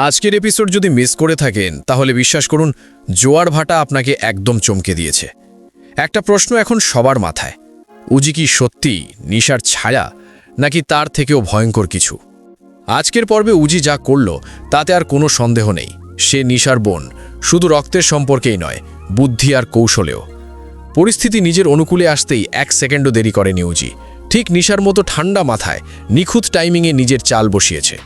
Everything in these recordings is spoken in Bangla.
আজকের এপিসোড যদি মিস করে থাকেন তাহলে বিশ্বাস করুন জোয়ার ভাটা আপনাকে একদম চমকে দিয়েছে। একটা প্রশ্ন এখন সবার মাথায়, উজি কি সত্যি নিশার ছায়া নাকি তার থেকেও ভয়ঙ্কর কিছু? আজকের পর্বে উজি যা করল তাতে আর কোনো সন্দেহ নেই, সে নিশার বোন, শুধু রক্তের সম্পর্কেই নয়, বুদ্ধি আর কৌশলেও। পরিস্থিতি নিজের অনুকূলে আসতেই এক সেকেন্ডও দেরি করেনি উজি, ঠিক নিশার মতো ঠান্ডা মাথায় নিখুঁত টাইমিংয়ে নিজের চাল বসিয়েছে।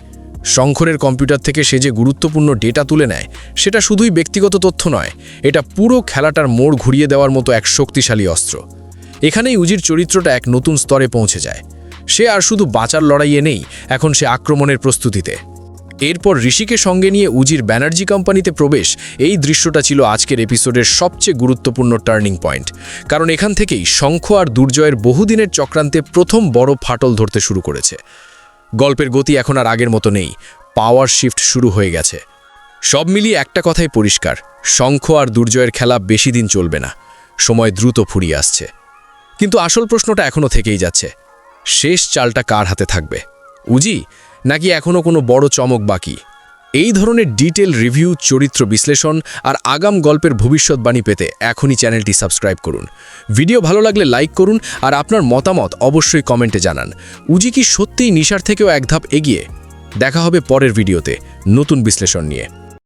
শঙ্করের কম্পিউটার থেকে সে যে গুরুত্বপূর্ণ ডেটা তুলে নেয় সেটা শুধুই ব্যক্তিগত তথ্য নয়, এটা পুরো খেলাটার মোড় ঘুরিয়ে দেওয়ার মতো এক শক্তিশালী অস্ত্র। এখানেই উজির চরিত্রটা এক নতুন স্তরে পৌঁছে যায়। সে আর শুধু বাঁচার লড়াইয়ে নেই, এখন সে আক্রমণের প্রস্তুতিতে। এরপর ঋষিকে সঙ্গে নিয়ে উজির ব্যানার্জি কোম্পানিতে প্রবেশ, এই দৃশ্যটা ছিল আজকের এপিসোডের সবচেয়ে গুরুত্বপূর্ণ টার্নিং পয়েন্ট। কারণ এখান থেকেই শঙ্খ আর দুর্জয়ের বহুদিনের চক্রান্তে প্রথম বড় ফাটল ধরতে শুরু করেছে। গল্পের গতি এখন আর আগের মতো নেই, পাওয়ার শিফট শুরু হয়ে গেছে। সব মিলিয়ে একটা কথাই পরিষ্কার, শঙ্খ আর দুর্জয়ের খেলা বেশি দিন চলবে না, সময় দ্রুত ফুরিয়ে আসছে। কিন্তু আসল প্রশ্নটা এখনও থেকেই যাচ্ছে, শেষ চালটা কার হাতে থাকবে, উজি নাকি এখনও কোনো বড় চমক বাকি? এই ধরনের ডিটেল রিভিউ, চরিত্র বিশ্লেষণ আর আগাম গল্পের ভবিষ্যৎবাণী পেতে এখনই চ্যানেলটি সাবস্ক্রাইব করুন। ভিডিও ভালো লাগলে লাইক করুন আর আপনার মতামত অবশ্যই কমেন্টে জানান। উজি কি সত্যিই নিশার থেকেও এক ধাপ এগিয়ে? দেখা হবে পরের ভিডিওতে নতুন বিশ্লেষণ নিয়ে।